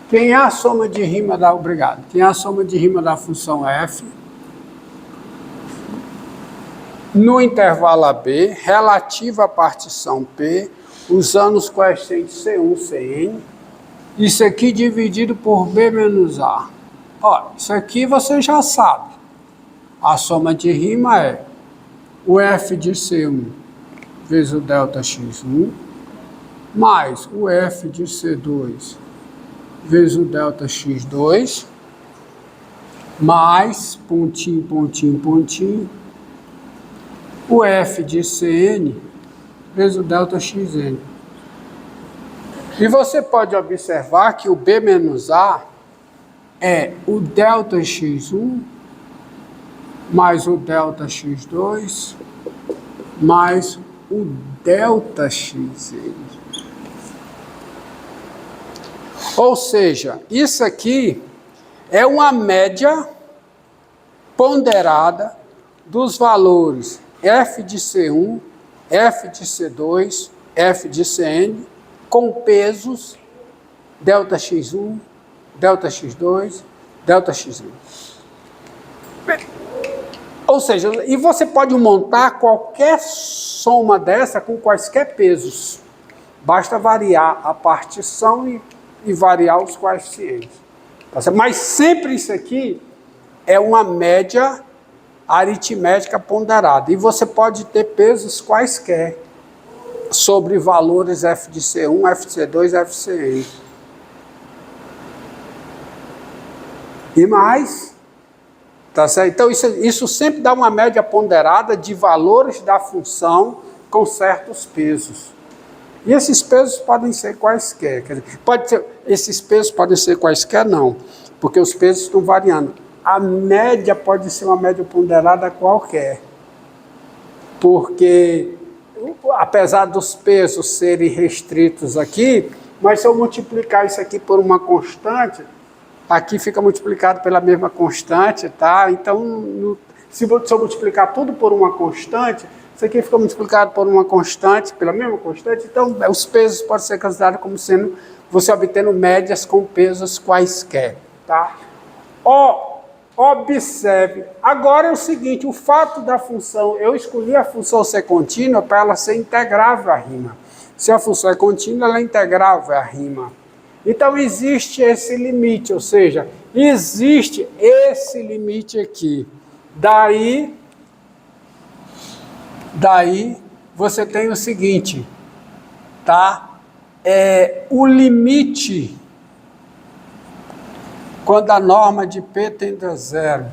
Quem é a soma de rima da... Obrigado. Quem é a soma de rima da função f no intervalo AB, relativa à partição P, usando os coeficientes C1, Cn. Isso aqui dividido por B menos A. Ó, isso aqui você já sabe. A soma de rima é o f de C1 vezes o delta x1, mais o f de C2 vezes o delta x2, mais, pontinho, pontinho, pontinho, o f de Cn vezes o delta xn. E você pode observar que o B menos A é o delta x1 mais o delta x2 mais o delta xn. Ou seja, isso aqui é uma média ponderada dos valores f de C1, f de C2, f de Cn, com pesos delta x1, delta x2, delta xn. Ou seja, e você pode montar qualquer soma dessa com quaisquer pesos. Basta variar a partição e variar os coeficientes. Mas sempre isso aqui é uma média aritmética ponderada. E você pode ter pesos quaisquer sobre valores f de C1, f de C2, f de Cn. E mais, tá certo? Então isso sempre dá uma média ponderada de valores da função com certos pesos. E esses pesos podem ser quaisquer. Quer dizer, esses pesos podem ser quaisquer, não, porque os pesos estão variando. A média pode ser uma média ponderada qualquer, porque apesar dos pesos serem restritos aqui, mas se eu multiplicar isso aqui por uma constante, aqui fica multiplicado pela mesma constante, tá? Então, se eu multiplicar tudo por uma constante, isso aqui fica multiplicado por uma constante, pela mesma constante, então os pesos podem ser considerados como sendo você obtendo médias com pesos quaisquer, tá? Observe, agora é o seguinte, o fato da função, eu escolhi a função ser contínua para ela ser integrável à rima. Se a função é contínua, ela é integrável à rima. Então existe esse limite, ou seja, existe esse limite aqui. Daí você tem o seguinte, tá? O limite, quando a norma de P tende a zero,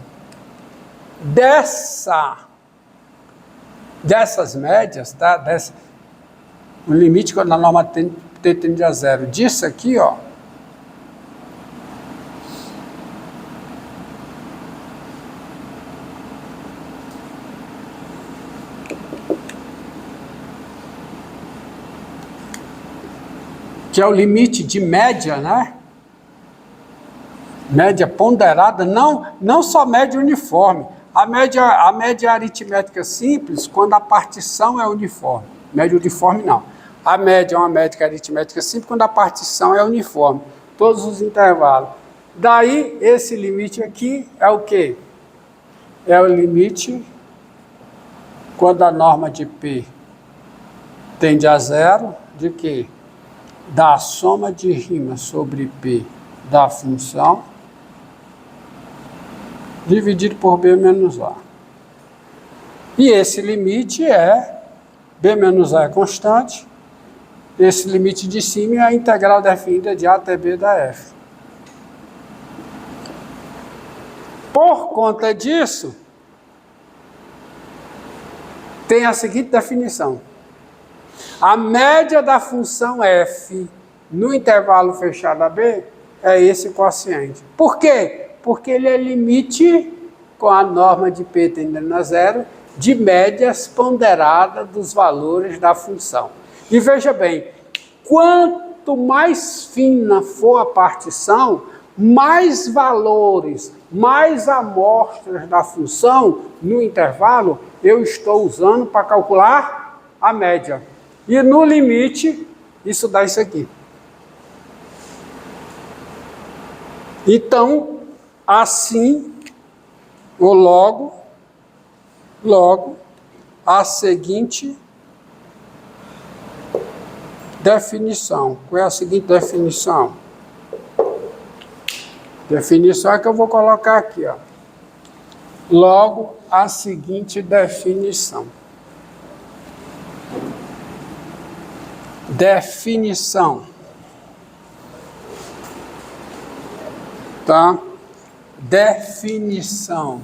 dessas médias, tá? O limite quando a norma T tende a zero, disso aqui, ó, que é o limite de média, né? Média ponderada, não só média uniforme. A média aritmética simples, quando a partição é uniforme. Média uniforme, não. A média é uma média aritmética simples quando a partição é uniforme. Todos os intervalos. Daí, esse limite aqui é o quê? É o limite quando a norma de P tende a zero, de quê? Da soma de rima sobre P da função dividido por B menos A. E esse limite é B menos A é constante. Esse limite de cima é a integral definida de A até B da F. Por conta disso, tem a seguinte definição. A média da função f no intervalo fechado AB é esse quociente. Por quê? Porque ele é limite, com a norma de P tendendo a zero, de médias ponderadas dos valores da função. E veja bem, quanto mais fina for a partição, mais valores, mais amostras da função no intervalo eu estou usando para calcular a média. E no limite, isso dá isso aqui. Então, assim, ou logo, a seguinte definição. Qual é a seguinte definição? Definição é que eu vou colocar aqui, ó. Logo, a seguinte definição. Definição. Tá? Definição.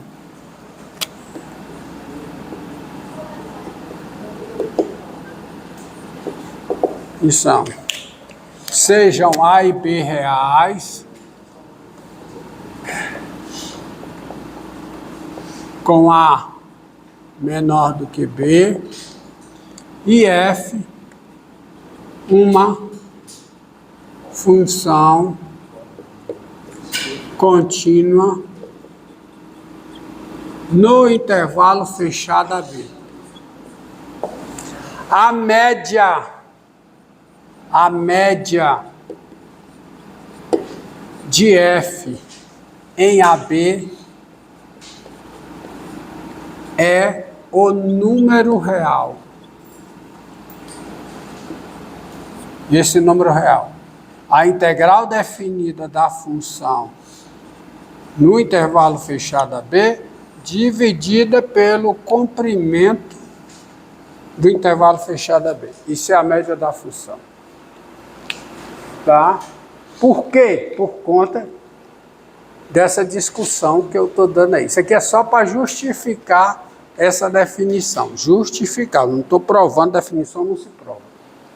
Então, sejam A e B reais, com A menor do que B, e F uma função contínua no intervalo fechado a B. A média de F em AB é o número real. E esse número real, a integral definida da função no intervalo fechado a B, dividida pelo comprimento do intervalo fechado a B. Isso é a média da função. Tá? Por quê? Por conta dessa discussão que eu estou dando aí. Isso aqui é só para justificar essa definição. Justificar. Não estou provando, definição não se prova.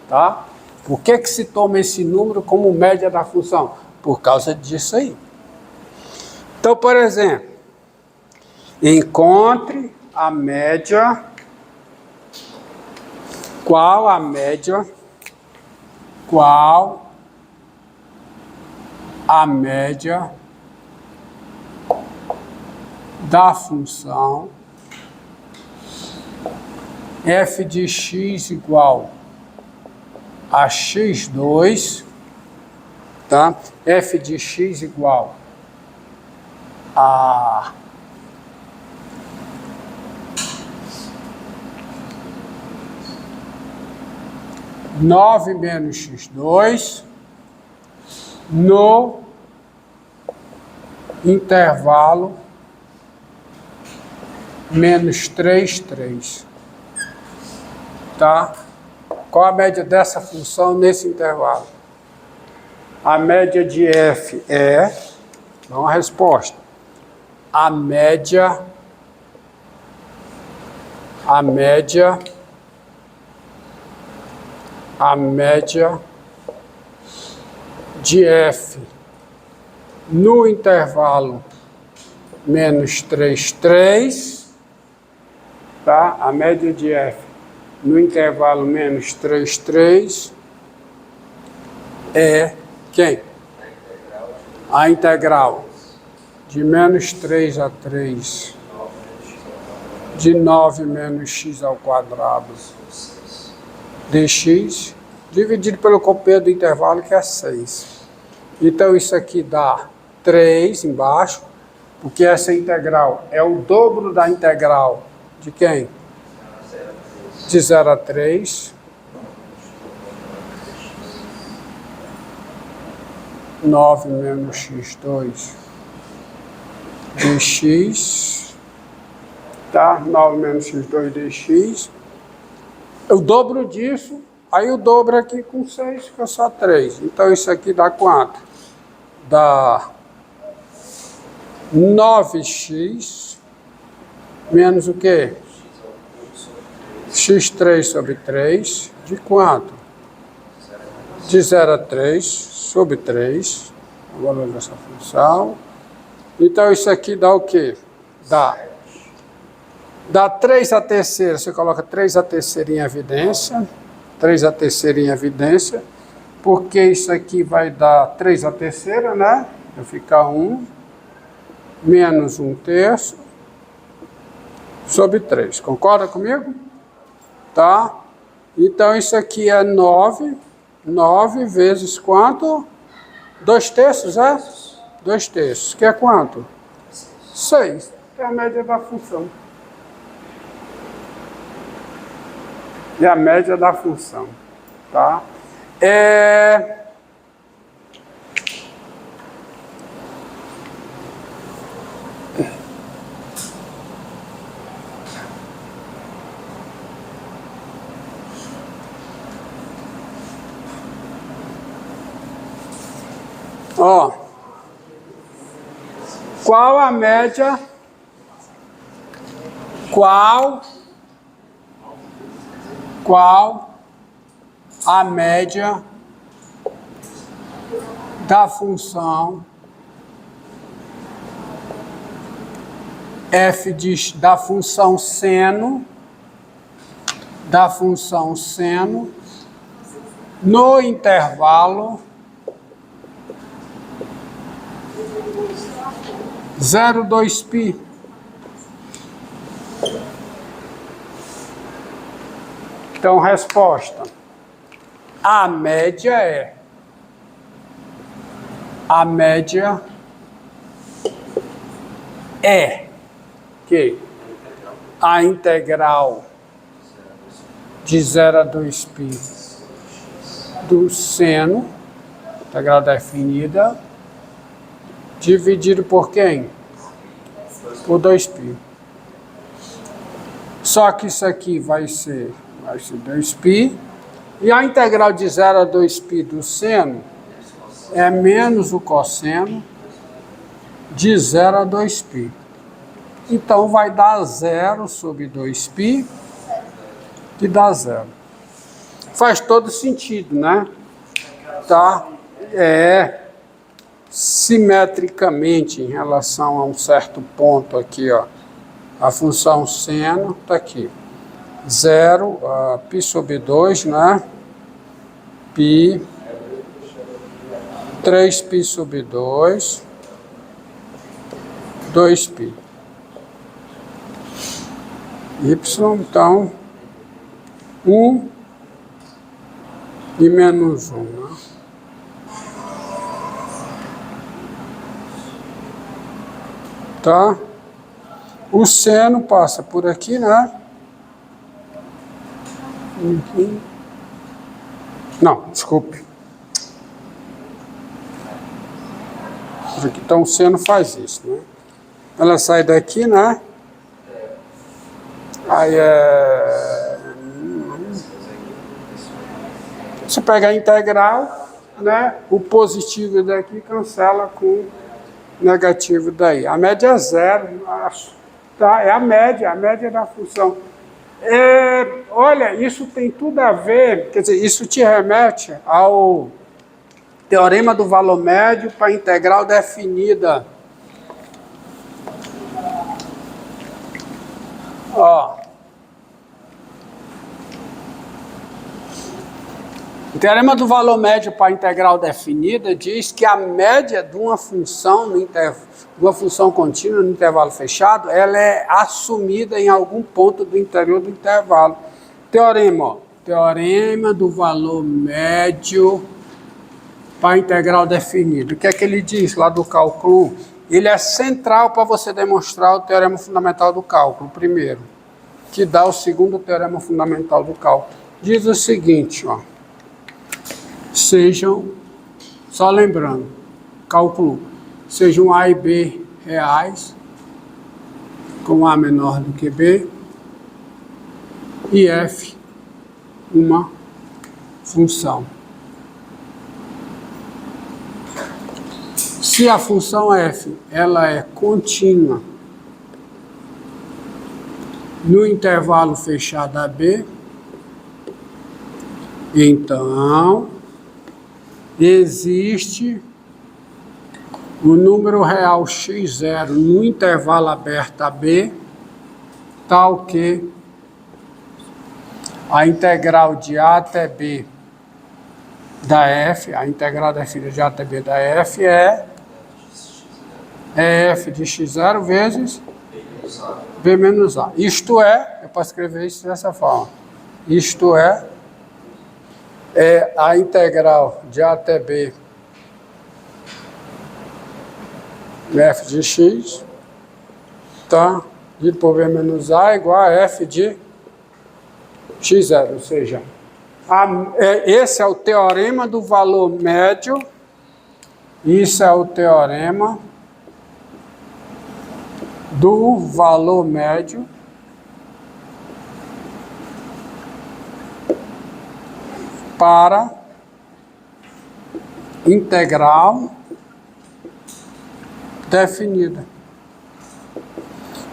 Tá? Por que se toma esse número como média da função? Por causa disso aí. Então, por exemplo, encontre a média. Qual a média da função f de x igual a x2, tá? F de x igual a 9 menos x2 no intervalo menos 3, 3. Tá? Qual a média dessa função nesse intervalo? A média de f é, dá uma resposta, a média de f no intervalo menos 3, 3, tá? A média de f no intervalo menos 3, 3 é quem? A integral de menos 3 a 3 de 9 menos x ao quadrado dx, dividido pelo companheiro do intervalo, que é 6. Então, isso aqui dá 3 embaixo, porque essa integral é o dobro da integral de quem? De 0 a 3. 9 menos x2 dx, tá? 9 menos x2 dx. O dobro disso, aí o dobro aqui com 6 fica só 3. Então isso aqui dá quanto? Dá 9x menos o quê? x3 sobre 3, de quanto? De 0 a 3 sobre 3, o valor dessa função. Então isso aqui dá o quê? Dá 3 a terceira, você coloca 3 a terceira em evidência, 3 a terceira em evidência, porque isso aqui vai dar 3 a terceira, né? Vai ficar 1, menos 1/3, sobre 3. Concorda comigo? Tá? Então isso aqui é 9 vezes quanto? 2/3, é? 2/3, que é quanto? 6. É a média da função. É a média da função, tá? Ó, qual a média? Qual a média da função f da função seno no intervalo 0,2π. Então, resposta. A média é que a integral de 0 a 2π do seno, integral definida, dividido por quem? Por 2π. Só que isso aqui vai ser 2π. E a integral de 0 a 2π do seno é menos o cosseno de 0 a 2π. Então, vai dar 0 sobre 2π, que dá 0. Faz todo sentido, né? Tá? Simetricamente, em relação a um certo ponto aqui, ó. A função seno está aqui. 0, π sobre 2, né? Π, 3π sobre 2, 2π. Y, então, 1 e menos 1, né? Tá? O seno passa por aqui, né? Não, desculpe. Então, o seno faz isso, né? Ela sai daqui, né? Aí você pega a integral, né? O positivo daqui cancela com o negativo daí. A média é 0, tá? É a média da função. Olha, isso tem tudo a ver, quer dizer, isso te remete ao teorema do valor médio para integral definida. Ó. O teorema do valor médio para integral definida diz que a média de uma função uma função contínua no intervalo fechado, ela é assumida em algum ponto do interior do intervalo. Teorema, ó. Teorema do valor médio para integral definida. O que é que ele diz lá do cálculo 1? Ele é central para você demonstrar o teorema fundamental do cálculo, primeiro, que dá o segundo teorema fundamental do cálculo. Diz o seguinte, ó. Sejam, só lembrando, cálculo, sejam A e B reais, com A menor do que B, e F uma função. Se a função f ela é contínua no intervalo fechado AB, então existe o número real x0 no intervalo aberto AB, tal que a integral de A até B da f, a integral definida de A até B da f é f de x0 vezes b menos a. Isto é, eu posso escrever isso dessa forma, isto é a integral de A até B f de x, tá? Dividido por v menos a igual a f de x0, ou seja, esse é o teorema do valor médio, isso é o teorema do valor médio para integral definida.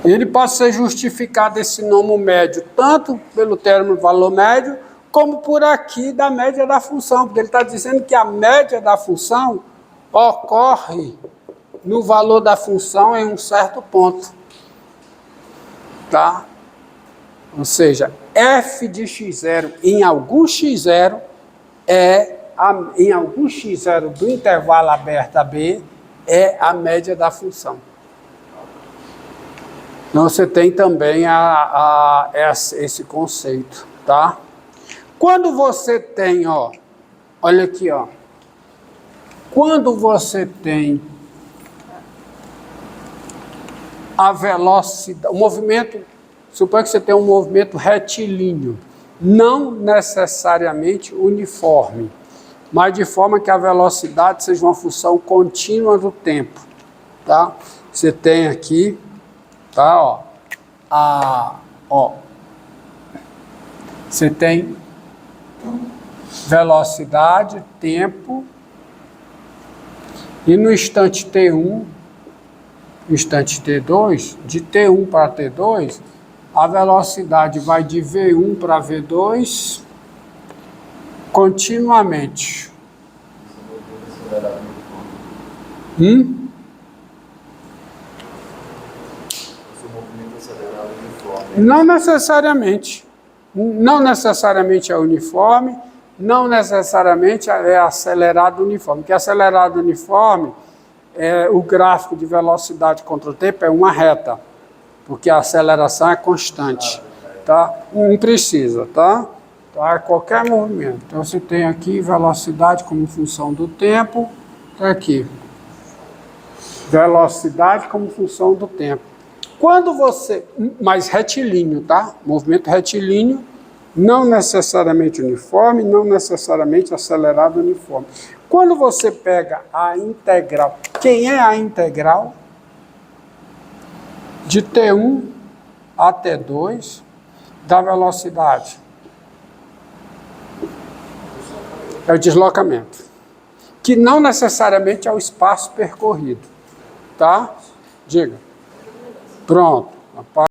Ele pode ser justificado esse nome médio tanto pelo termo valor médio, como por aqui da média da função, porque ele está dizendo que a média da função ocorre no valor da função em um certo ponto. Tá? Ou seja, f de x0 em algum x0 em algum x0 do intervalo aberto a b é a média da função. Então você tem também esse conceito, tá? Quando você tem, ó, olha aqui, ó, quando você tem a velocidade, o movimento, suponha que você tem um movimento retilíneo, não necessariamente uniforme, mas de forma que a velocidade seja uma função contínua do tempo, tá? Você tem aqui, tá, ó, você tem velocidade, tempo, e no instante t1, instante t2, de t1 para t2, a velocidade vai de v1 para v2 continuamente. Não necessariamente. Não necessariamente é uniforme, não necessariamente é acelerado uniforme. Porque acelerado uniforme, o gráfico de velocidade contra o tempo é uma reta, porque a aceleração é constante. Tá? Não precisa, tá? Tá? Qualquer movimento. Então você tem aqui velocidade como função do tempo, tá aqui. Velocidade como função do tempo. Quando você, mas retilíneo, tá? Movimento retilíneo, não necessariamente uniforme, não necessariamente acelerado uniforme. Quando você pega a integral, quem é a integral? De T1 a T2 da velocidade. É o deslocamento. Que não necessariamente é o espaço percorrido, tá? Diga. Pronto.